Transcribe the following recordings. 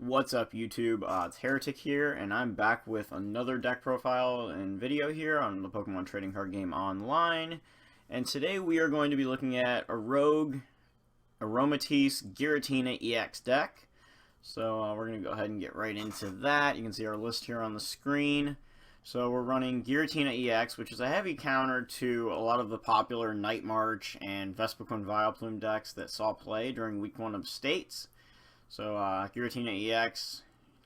What's up, YouTube? It's Heretic here, and I'm back with another deck profile and video here on the Pokemon Trading Card Game Online. And today we are going to be looking at a Rogue Aromatisse Giratina-EX deck. So we're going to go ahead and get right into that. You can see our list here on the screen. So we're running Giratina-EX, which is a heavy counter to a lot of the popular Nightmarch and Vespiquen Vileplume decks that saw play during Week 1 of States. So Giratina-EX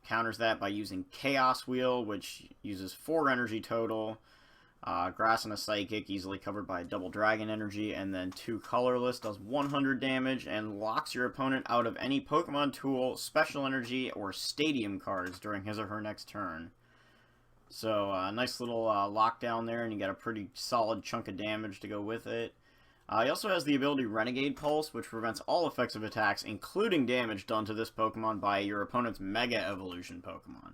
counters that by using Chaos Wheel, which uses 4 energy total, Grass and a Psychic, easily covered by double Dragon energy, and then 2 colorless, does 100 damage, and locks your opponent out of any Pokemon tool, special energy, or stadium cards during his or her next turn. So nice little lockdown there, and you get a pretty solid chunk of damage to go with it. He also has the ability Renegade Pulse, which prevents all effective attacks, including damage done to this Pokemon by your opponent's Mega Evolution Pokemon.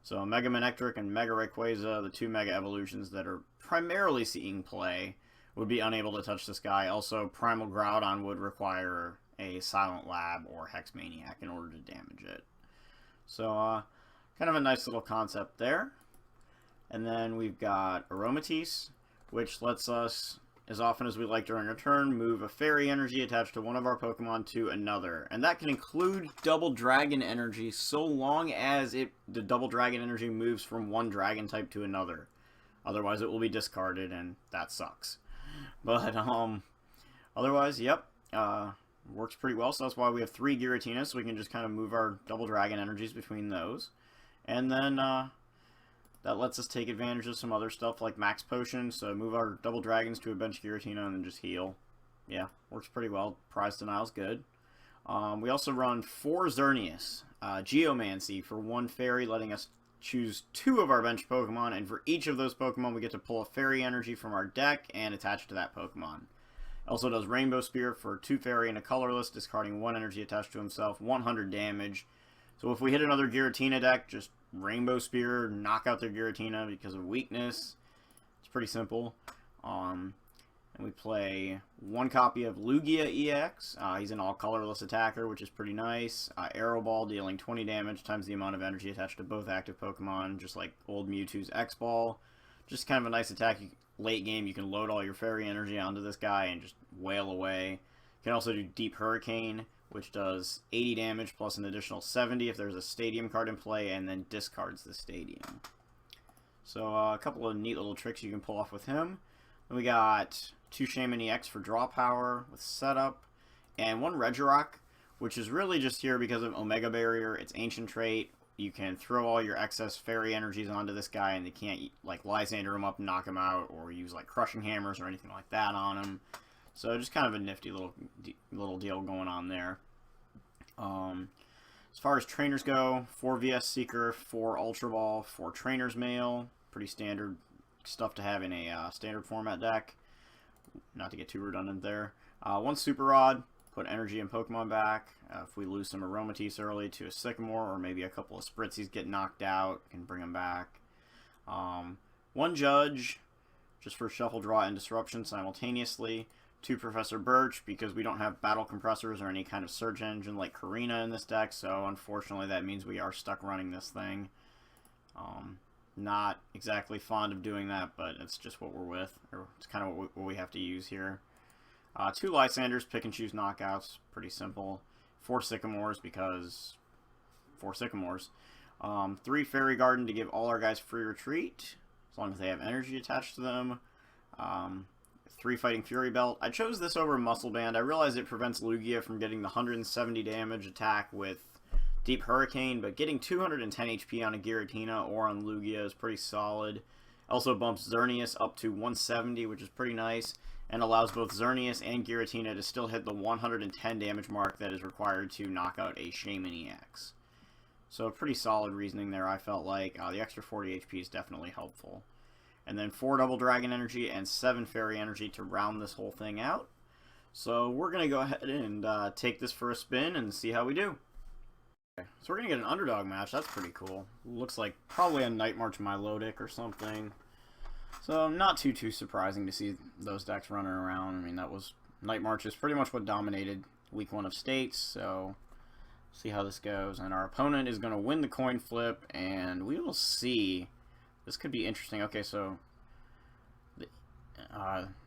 So Mega Manectric and Mega Rayquaza, the 2 Mega Evolutions that are primarily seeing play, would be unable to touch this guy. Also, Primal Groudon would require a Silent Lab or Hex Maniac in order to damage it. So kind of a nice little concept there. And then we've got Aromatisse, which lets us, as often as we like during a turn, move a fairy energy attached to one of our Pokemon to another. And that can include double dragon energy so long as the double dragon energy moves from one dragon type to another. Otherwise it will be discarded, and that sucks. But otherwise, yep, works pretty well. So that's why we have 3 Giratinas, so we can just kind of move our double dragon energies between those. And then that lets us take advantage of some other stuff like Max Potion, so move our double dragons to a bench Giratina and then just heal. Yeah, works pretty well. Prize Denial's good. We also run 4 Xerneas, Geomancy for 1 fairy, letting us choose 2 of our bench Pokemon, and for each of those Pokemon we get to pull a fairy energy from our deck and attach it to that Pokemon. Also does Rainbow Spear for 2 fairy and a colorless, discarding 1 energy attached to himself, 100 damage. So if we hit another Giratina deck, just Rainbow Spear, knock out their Giratina because of weakness. It's pretty simple. And we play 1 copy of Lugia-EX. He's an all-colorless attacker, which is pretty nice. Arrow Ball, dealing 20 damage times the amount of energy attached to both active Pokemon, just like old Mewtwo's X-Ball. Just kind of a nice attack. Late game, you can load all your fairy energy onto this guy and just wail away. You can also do Deep Hurricane, which does 80 damage plus an additional 70 if there's a stadium card in play, and then discards the stadium. So a couple of neat little tricks you can pull off with him. Then we got 2 Shaymin-EX for draw power with setup, and 1 Regirock, which is really just here because of Omega Barrier. It's ancient trait. You can throw all your excess fairy energies onto this guy, and they can't like Lysander him up and knock him out, or use like Crushing Hammers or anything like that on him. So just kind of a nifty little deal going on there. As far as trainers go, 4 VS Seeker, 4 Ultra Ball, 4 Trainer's Mail. Pretty standard stuff to have in a standard format deck. Not to get too redundant there. 1 Super Rod, put energy and Pokemon back. If we lose some Aromatisse early to a Sycamore, or maybe a couple of Spritzies get knocked out, can bring them back. 1 Judge, just for Shuffle, Draw, and Disruption simultaneously. 2 Professor Birch, because we don't have battle compressors or any kind of search engine like Karina in this deck, so unfortunately that means we are stuck running this thing. Not exactly fond of doing that, but it's just what we're with, or it's kind of what we have to use here. 2 Lysanders, pick and choose knockouts, pretty simple. 4 Sycamores, because 4 Sycamores. 3 Fairy Garden to give all our guys free retreat, as long as they have energy attached to them. 3 Fighting Fury Belt. I chose this over Muscle Band. I realize it prevents Lugia from getting the 170 damage attack with Deep Hurricane, but getting 210 HP on a Giratina or on Lugia is pretty solid. Also bumps Xerneas up to 170, which is pretty nice, and allows both Xerneas and Giratina to still hit the 110 damage mark that is required to knock out a Shaymin-EX. So pretty solid reasoning there, I felt like. The extra 40 HP is definitely helpful. And then 4 Double Dragon Energy and 7 Fairy Energy to round this whole thing out. So we're going to go ahead and take this for a spin and see how we do. Okay, so we're going to get an underdog match. That's pretty cool. Looks like probably a Nightmarch Milotic or something. So not too surprising to see those decks running around. I mean, Nightmarch is pretty much what dominated Week 1 of States, so See how this goes. And our opponent is going to win the coin flip, and we will see. This could be interesting. Okay, so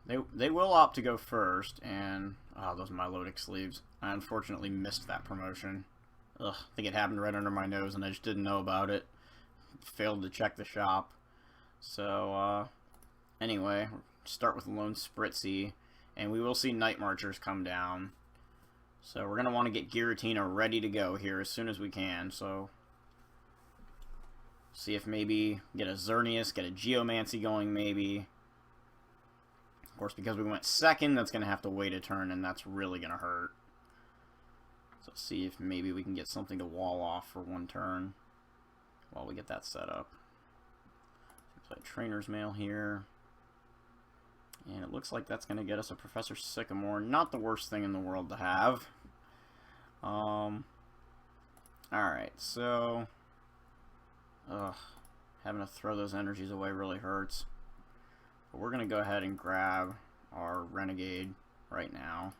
they will opt to go first, and those Milotic sleeves. I unfortunately missed that promotion. Ugh, I think it happened right under my nose, and I just didn't know about it. Failed to check the shop. So anyway, start with Lone Spritzy, and we will see Nightmarchers come down. So we're going to want to get Giratina ready to go here as soon as we can. So see if maybe get a Xerneas, get a Geomancy going maybe. Of course, because we went second, that's going to have to wait a turn, and that's really going to hurt. So see if maybe we can get something to wall off for one turn while we get that set up. Play Trainer's Mail here. And it looks like that's going to get us a Professor Sycamore. Not the worst thing in the world to have. Alright, so having to throw those energies away really hurts. But we're going to go ahead and grab our Renegade right now.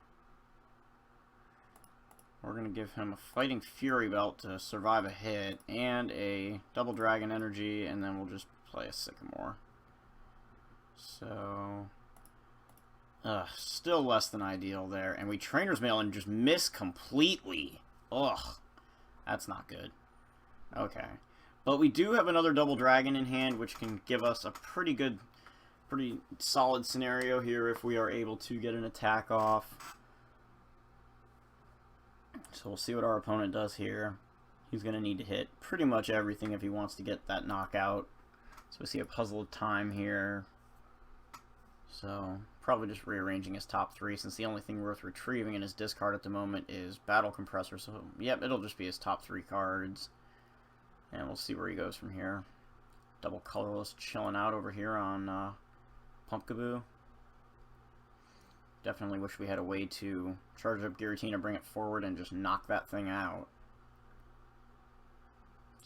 We're going to give him a Fighting Fury Belt to survive a hit and a Double Dragon Energy, and then we'll just play a Sycamore. So still less than ideal there. And we Trainer's Mail and just miss completely. Ugh. That's not good. Okay. But we do have another Double Dragon in hand, which can give us a pretty solid scenario here if we are able to get an attack off. So we'll see what our opponent does here. He's going to need to hit pretty much everything if he wants to get that knockout. So we see a Puzzle of Time here. So probably just rearranging his top three, since the only thing worth retrieving in his discard at the moment is Battle Compressor. So yep, it'll just be his top three cards. And we'll see where he goes from here. Double Colorless chilling out over here on Pumpkaboo. Definitely wish we had a way to charge up Giratina, bring it forward, and just knock that thing out.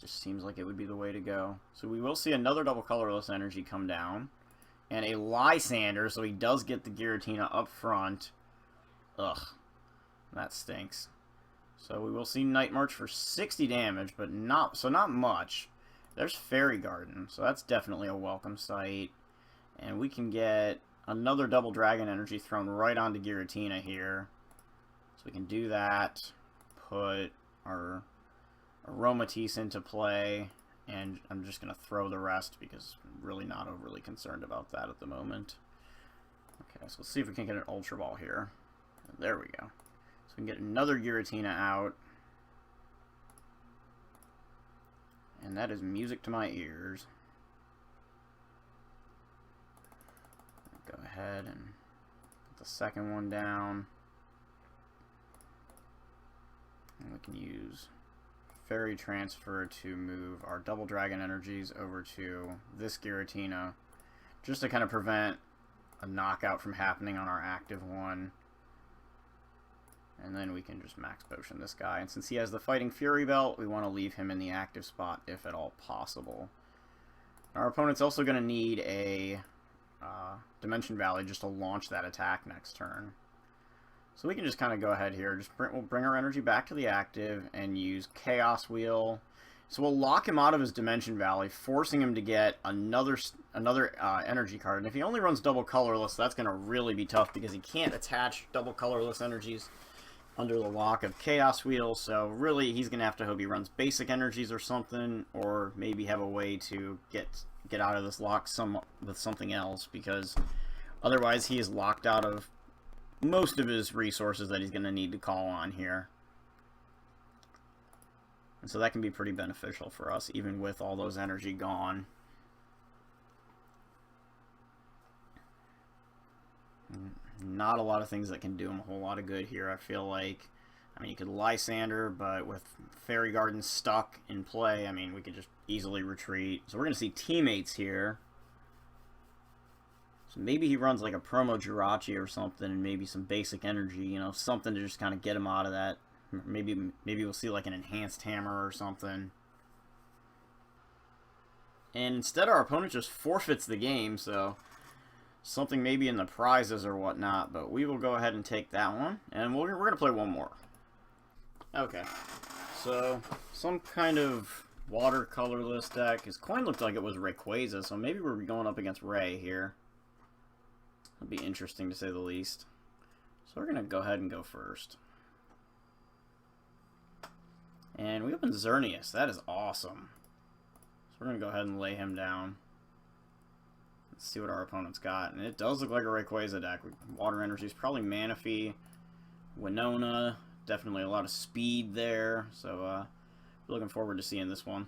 Just seems like it would be the way to go. So we will see another Double Colorless Energy come down. And a Lysander, so he does get the Giratina up front. Ugh. That stinks. So we will see Nightmarch for 60 damage, but not much. There's Fairy Garden, so that's definitely a welcome sight. And we can get another Double Dragon Energy thrown right onto Giratina here. So we can do that. Put our Aromatisse into play. And I'm just going to throw the rest because I'm really not overly concerned about that at the moment. Okay, so let's see if we can get an Ultra Ball here. There we go. So we can get another Giratina out. And that is music to my ears. Go ahead and put the second one down. And we can use Fairy Transfer to move our Double Dragon Energies over to this Giratina, just to kind of prevent a knockout from happening on our active one. And then we can just Max Potion this guy. And since he has the Fighting Fury Belt, we want to leave him in the active spot if at all possible. Our opponent's also going to need a Dimension Valley just to launch that attack next turn. So we can just kind of go ahead here. We'll bring our energy back to the active and use Chaos Wheel. So we'll lock him out of his Dimension Valley, forcing him to get another energy card. And if he only runs Double Colorless, that's going to really be tough because he can't attach Double Colorless energies under the lock of Chaos Wheel. So really, he's going to have to hope he runs basic energies or something, or maybe have a way to get out of this lock with something else, because otherwise he is locked out of most of his resources that he's going to need to call on here. And so that can be pretty beneficial for us, even with all those energy gone. Not a lot of things that can do him a whole lot of good here, I feel like. I mean, you could Lysander, but with Fairy Garden stuck in play, I mean, we could just easily retreat. So we're going to see Teammates here. So maybe he runs like a promo Jirachi or something, and maybe some basic energy, you know, something to just kind of get him out of that. Maybe we'll see like an enhanced hammer or something. And instead our opponent just forfeits the game, so something maybe in the prizes or whatnot, but we will go ahead and take that one, and we're going to play one more. Okay, So, some kind of watercolorless deck. His coin looked like it was Rayquaza, so maybe we're going up against Ray here. That'd be interesting to say the least. So we're going to go ahead and go first. And we open Xerneas. That is awesome. So we're going to go ahead and lay him down. Let's see what our opponent's got. And it does look like a Rayquaza deck. Water Energy is probably Manaphy, Winona. Definitely a lot of speed there. So looking forward to seeing this one.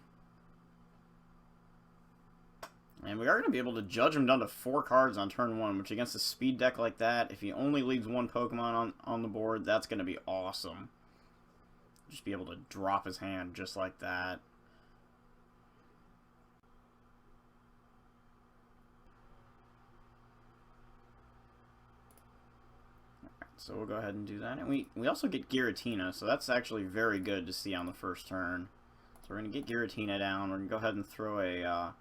And we are going to be able to judge him down to 4 cards on turn 1, which against a speed deck like that, if he only leaves 1 Pokemon on the board, that's going to be awesome. Just be able to drop his hand just like that. So we'll go ahead and do that. And we also get Giratina, so that's actually very good to see on the first turn. So we're going to get Giratina down. We're going to go ahead and throw a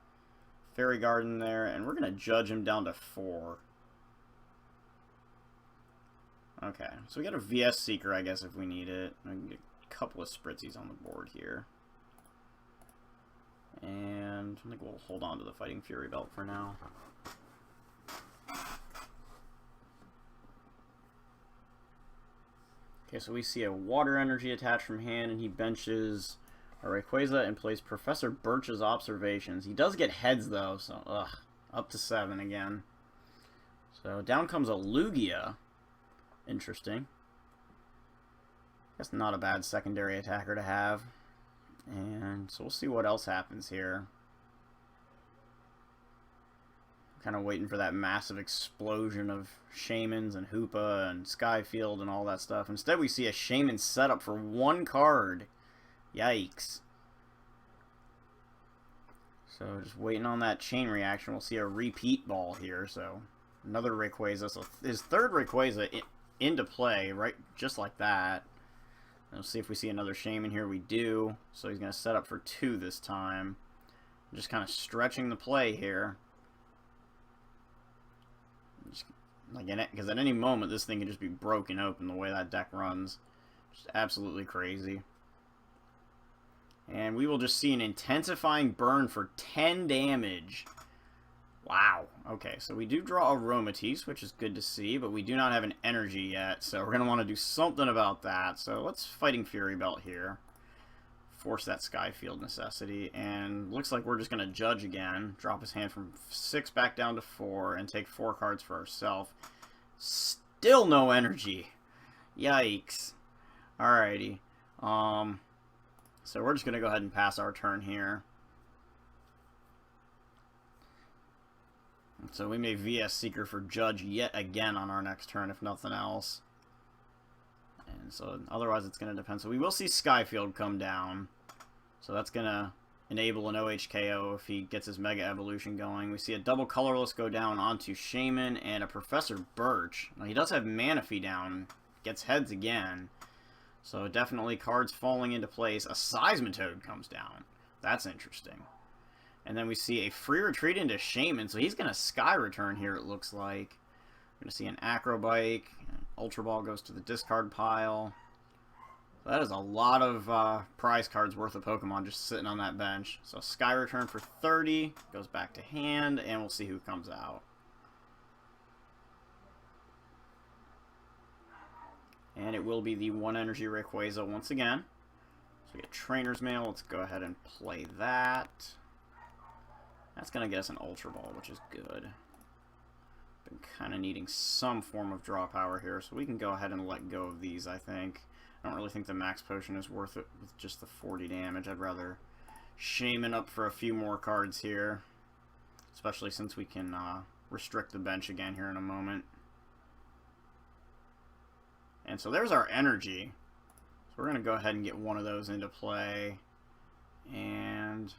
Fairy Garden there, and we're going to judge him down to 4. Okay, so we got a VS Seeker, I guess, if we need it. We can get a couple of Spritzies on the board here. And I think we'll hold on to the Fighting Fury Belt for now. Okay, so we see a Water Energy attached from hand, and he benches a Rayquaza and plays Professor Birch's Observations. He does get heads, though, so, up to 7 again. So down comes a Lugia. Interesting. That's not a bad secondary attacker to have. And so we'll see what else happens here. Kind of waiting for that massive explosion of Shamans and Hoopa and Skyfield and all that stuff. Instead, we see a Shaman setup for 1 card. Yikes. So just waiting on that chain reaction. We'll see a repeat ball here. So another Rayquaza. So his 3rd Rayquaza into play, right? Just like that. Let's see if we see another Shaman here. We do. So he's going to set up for 2 this time. Just kind of stretching the play here. Because at any moment this thing can just be broken open the way that deck runs. Just absolutely crazy. And we will just see an intensifying burn for 10 damage. Wow. Okay, so we do draw Aromatisse, which is good to see, but we do not have an energy yet, so we're going to want to do something about that. So let's Fighting Fury Belt here. Force that Skyfield necessity, and looks like we're just going to judge again. Drop his hand from 6 back down to 4, and take 4 cards for ourselves. Still no energy. Yikes. Alrighty. So we're just going to go ahead and pass our turn here. So we may VS Seeker for Judge yet again on our next turn, if nothing else. And so otherwise it's going to depend. So we will see Skyfield come down. So that's going to enable an OHKO if he gets his Mega Evolution going. We see a double colorless go down onto Shaman and a Professor Birch. Now he does have Manaphy down. Gets heads again. So definitely cards falling into place. A Seismitoad comes down. That's interesting. And then we see a free retreat into Shaman. So he's going to Sky Return here, it looks like. We're going to see an Acrobike. Ultra Ball goes to the discard pile. So that is a lot of prize cards worth of Pokemon just sitting on that bench. So Sky Return for 30. Goes back to hand. And we'll see who comes out. And it will be the 1 energy Rayquaza once again. So we get Trainer's Mail. Let's go ahead and play that. That's going to get us an Ultra Ball, which is good. Been kind of needing some form of draw power here, so we can go ahead and let go of these, I think. I don't really think the Max Potion is worth it with just the 40 damage. I'd rather Shaman up for a few more cards here. Especially since we can restrict the bench again here in a moment. And so there's our energy. So we're going to go ahead and get one of those into play. And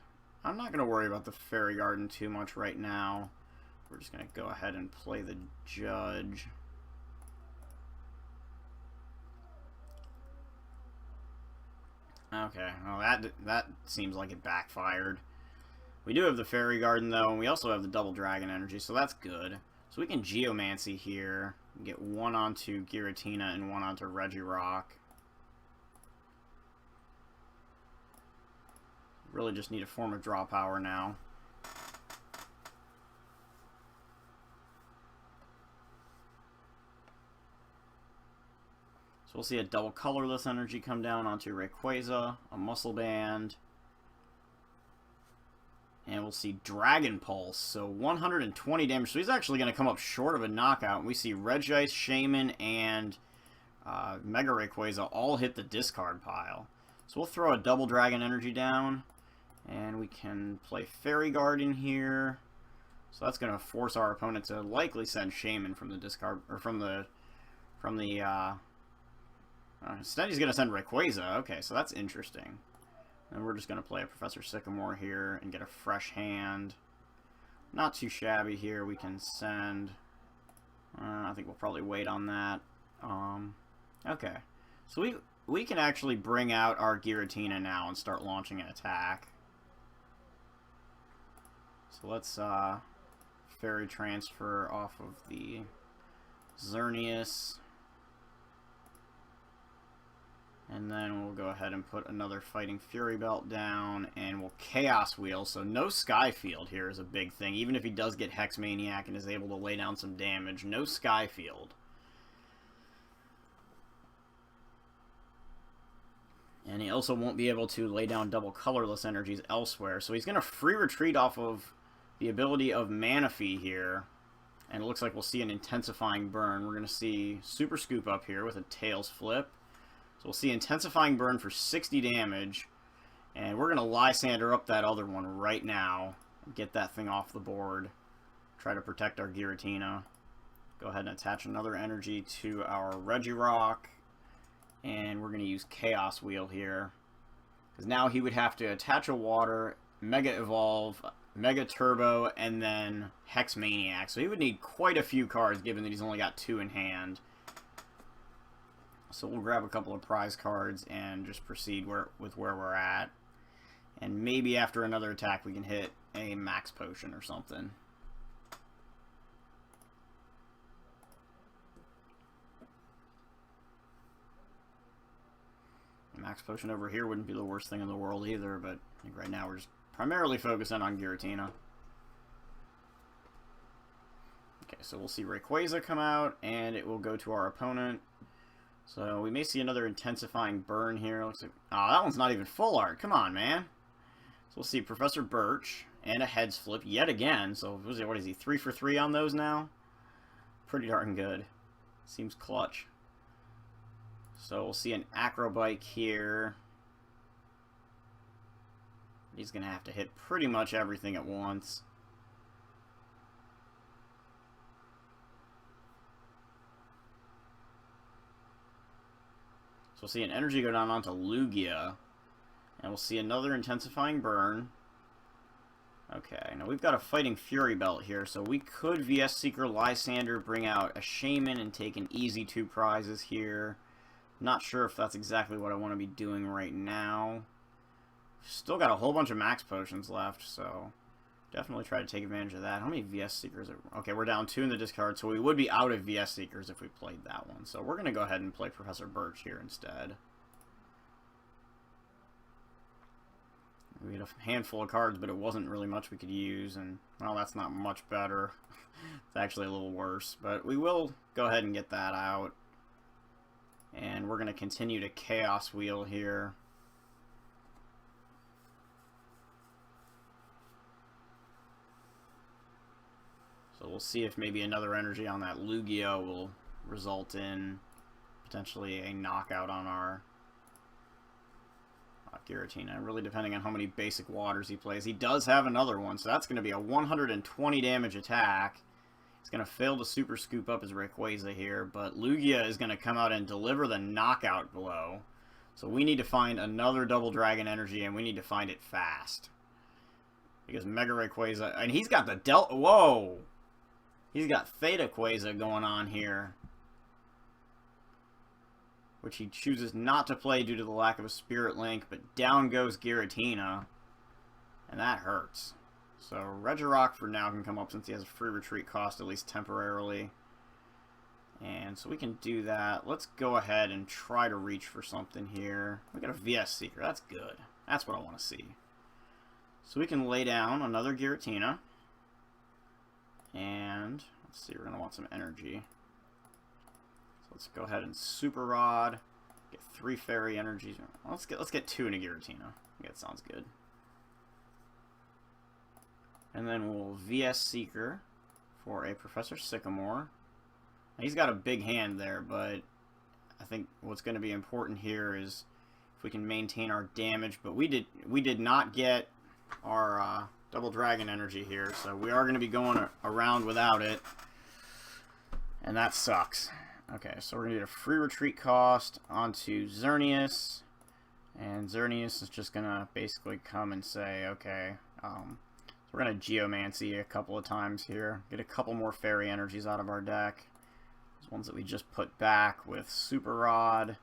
I'm not going to worry about the Fairy Garden too much right now. We're just going to go ahead and play the Judge. Okay, well that seems like it backfired. We do have the Fairy Garden though, and we also have the Double Dragon Energy, so that's good. So we can Geomancy here, get 1 onto Giratina and 1 onto Regirock. Really just need a form of draw power now. So we'll see a double colorless energy come down onto Rayquaza, a Muscle Band, and we'll see Dragon Pulse, so 120 damage. So he's actually going to come up short of a knockout. And we see Regice, Shaman, and Mega Rayquaza all hit the discard pile. So we'll throw a double Dragon Energy down, and we can play Fairy Guard in here. So that's going to force our opponent to likely send Shaman from the discard, or instead he's going to send Rayquaza. Okay, so that's interesting. And we're just going to play a Professor Sycamore here and get a fresh hand. Not too shabby here. We can send... I think we'll probably wait on that. Okay. So we can actually bring out our Giratina now and start launching an attack. So let's Fairy Transfer off of the Xerneas. And then we'll go ahead and put another Fighting Fury Belt down, and we'll Chaos Wheel. So no Sky Field here is a big thing. Even if he does get Hex Maniac and is able to lay down some damage, no Sky Field. And he also won't be able to lay down double colorless energies elsewhere. So he's going to free retreat off of the ability of Manaphy here. And it looks like we'll see an Intensifying Burn. We're going to see Super Scoop up here with a Tails Flip. So we'll see Intensifying Burn for 60 damage. And we're going to Lysander up that other one right now. Get that thing off the board. Try to protect our Giratina. Go ahead and attach another energy to our Regirock. And we're going to use Chaos Wheel here. Because now he would have to attach a Water, Mega Evolve, Mega Turbo, and then Hex Maniac. So he would need quite a few cards given that he's only got 2 in hand. So we'll grab a couple of prize cards and just proceed with where we're at. And maybe after another attack we can hit a Max Potion or something. Max Potion over here wouldn't be the worst thing in the world either, but I think right now we're just primarily focusing on Giratina. Okay, so we'll see Rayquaza come out, and it will go to our opponent. So we may see another Intensifying Burn here. Looks like, oh, that one's not even full art. Come on, man. So we'll see Professor Birch and a Heads Flip yet again. So what is he, 3 for 3 on those now? Pretty darn good. Seems clutch. So we'll see an Acrobike here. He's going to have to hit pretty much everything at once. So we'll see an Energy go down onto Lugia. And we'll see another Intensifying Burn. Okay, now we've got a Fighting Fury Belt here, so we could VS Seeker Lysander, bring out a Shaman, and take an easy 2 prizes here. Not sure if that's exactly what I want to be doing right now. Still got a whole bunch of Max Potions left, so definitely try to take advantage of that. How many VS Seekers are... Okay, we're down 2 in the discard, so we would be out of VS Seekers if we played that one. So we're going to go ahead and play Professor Birch here instead. We had a handful of cards, but it wasn't really much we could use, and, well, that's not much better. It's actually a little worse, but we will go ahead and get that out. And we're going to continue to Chaos Wheel here. So we'll see if maybe another energy on that Lugia will result in potentially a knockout on our Giratina. Really depending on how many basic waters he plays. He does have another one, so that's going to be a 120 damage attack. He's going to fail to Super Scoop up his Rayquaza here, but Lugia is going to come out and deliver the knockout blow. So we need to find another Double Dragon Energy, and we need to find it fast. Because Mega Rayquaza... And he's got the Delta... Whoa! He's got Theta Quaza going on here. Which he chooses not to play due to the lack of a Spirit Link, but down goes Giratina. And that hurts. So Regirock for now can come up since he has a free retreat cost, at least temporarily. And so we can do that. Let's go ahead and try to reach for something here. We got a VS Seeker. That's good. That's what I want to see. So we can lay down another Giratina. And let's see, we're going to want some energy. So let's go ahead and Super Rod. Get 3 fairy energies. Let's get 2 in a Giratina. I think that sounds good. And then we'll VS Seeker for a Professor Sycamore. Now, he's got a big hand there, but I think what's going to be important here is if we can maintain our damage. But we did not get our double dragon energy here, so we are going to be going around without it, and that sucks. Okay, so we're going to get a free retreat cost onto Xerneas, and Xerneas is just going to basically come and say, okay, we're going to Geomancy a couple of times here, get a couple more fairy energies out of our deck. Those ones that we just put back with Super Rod.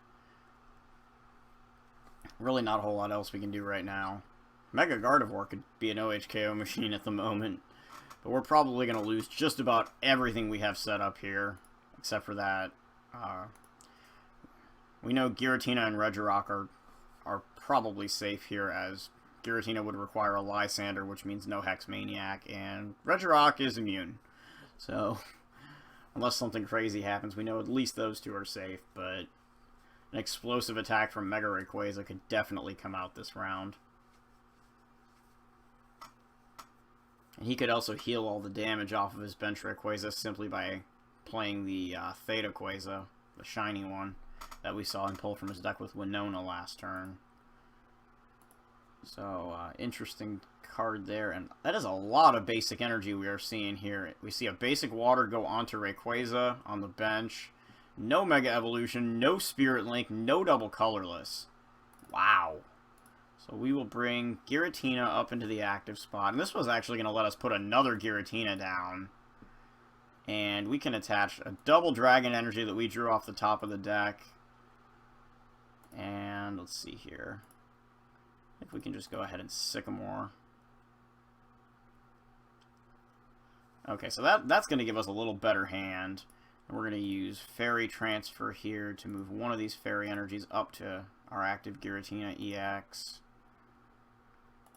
Really not a whole lot else we can do right now. Mega Gardevoir could be an OHKO machine at the moment, but we're probably going to lose just about everything we have set up here, except for that. We know Giratina and Regirock are probably safe here, as Giratina would require a Lysander, which means no Hex Maniac, and Regirock is immune. So, unless something crazy happens, we know at least those two are safe, but an explosive attack from Mega Rayquaza could definitely come out this round. And he could also heal all the damage off of his bench Rayquaza simply by playing the Theta Quaza, the shiny one, that we saw him pull from his deck with Winona last turn. So, interesting card there. And that is a lot of basic energy we are seeing here. We see a basic water go onto Rayquaza on the bench. No Mega Evolution, no Spirit Link, no double colorless. Wow. So we will bring Giratina up into the active spot. And this was actually going to let us put another Giratina down. And we can attach a double Dragon Energy that we drew off the top of the deck. And let's see here. If we can just go ahead and Sycamore. Okay, so that's going to give us a little better hand. And we're going to use Fairy Transfer here to move one of these Fairy Energies up to our active Giratina-EX.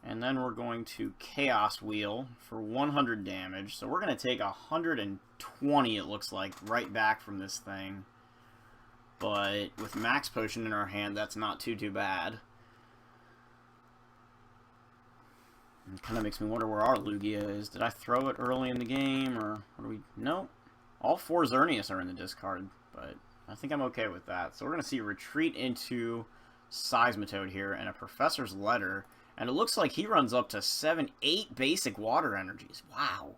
And then we're going to Chaos Wheel for 100 damage. So we're going to take 120, it looks like, right back from this thing. But with Max Potion in our hand, that's not too bad. It kind of makes me wonder where our Lugia is. Did I throw it early in the game, or what do we... Nope. All 4 Xerneas are in the discard, but I think I'm okay with that. So we're going to see Retreat into Seismitoad here, and a Professor's Letter. And it looks like he runs up to 8 basic water energies. Wow.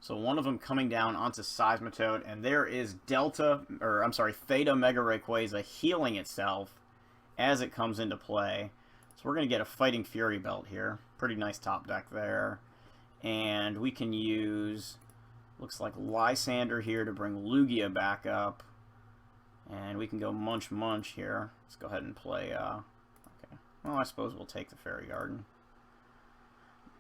So one of them coming down onto Seismitoad, and there is Theta Mega Rayquaza healing itself as it comes into play. So we're going to get a Fighting Fury Belt here. Pretty nice top deck there. And we can use, looks like Lysander here to bring Lugia back up. And we can go Munch here. Let's go ahead and play, okay. Well, I suppose we'll take the Fairy Garden.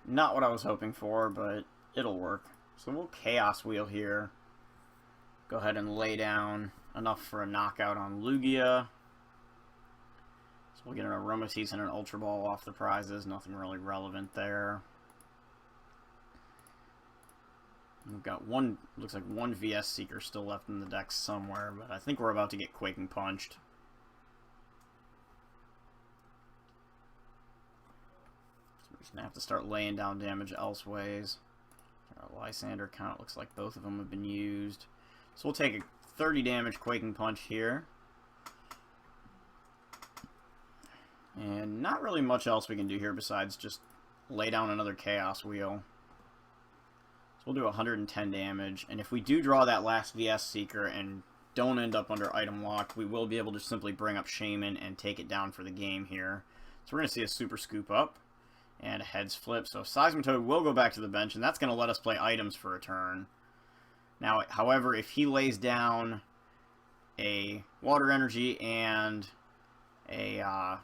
Not what I was hoping for, but it'll work. So we'll Chaos Wheel here. Go ahead and lay down enough for a knockout on Lugia. So we'll get an Aromatisse and an Ultra Ball off the prizes. Nothing really relevant there. We've got one, looks like one VS Seeker still left in the deck somewhere, but I think we're about to get Quaking Punched. So we're just going to have to start laying down damage elseways. Our Lysander count looks like both of them have been used. So we'll take a 30 damage Quaking Punch here. And not really much else we can do here besides just lay down another Chaos Wheel. So we'll do 110 damage, and if we do draw that last VS Seeker and don't end up under item lock, we will be able to simply bring up Shaman and take it down for the game here. So we're going to see a Super Scoop up and a Heads Flip. So Seismitoad will go back to the bench, and that's going to let us play items for a turn. Now, however, if he lays down a Water Energy and a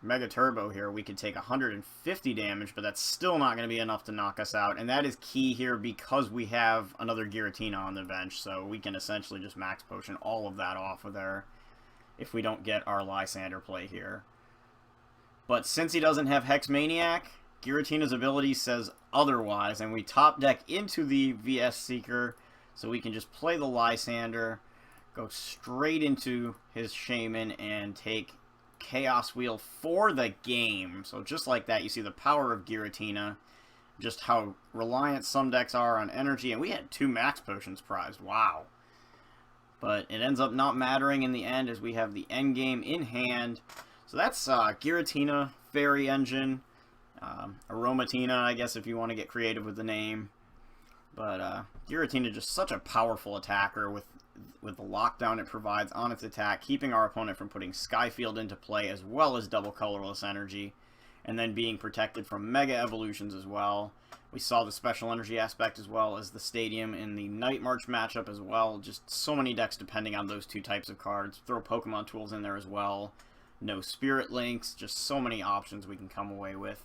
Mega Turbo here, we could take 150 damage, but that's still not going to be enough to knock us out. And that is key here because we have another Giratina on the bench, so we can essentially just Max Potion all of that off of there if we don't get our Lysander play here. But since he doesn't have Hex Maniac, Giratina's ability says otherwise, and we top deck into the VS Seeker, so we can just play the Lysander, go straight into his Shaman, and take Chaos Wheel for the game. So just like that, you see the power of Giratina, just how reliant some decks are on energy, and we had 2 Max Potions prized. Wow. But it ends up not mattering in the end, as we have the end game in hand. So that's Giratina, Fairy Engine, Aromatina, I guess, if you want to get creative with the name. But Giratina, just such a powerful attacker with the lockdown it provides on its attack, keeping our opponent from putting Skyfield into play, as well as double colorless energy, and then being protected from Mega Evolutions as well. We saw the special energy aspect as well as the Stadium in the Nightmarch matchup as well. Just so many decks depending on those 2 types of cards. Throw Pokemon tools in there as well. No Spirit Links, just so many options we can come away with.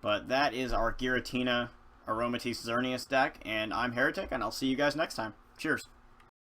But that is our Giratina Aromatisse Xerneas deck, and I'm Heretic, and I'll see you guys next time. Cheers!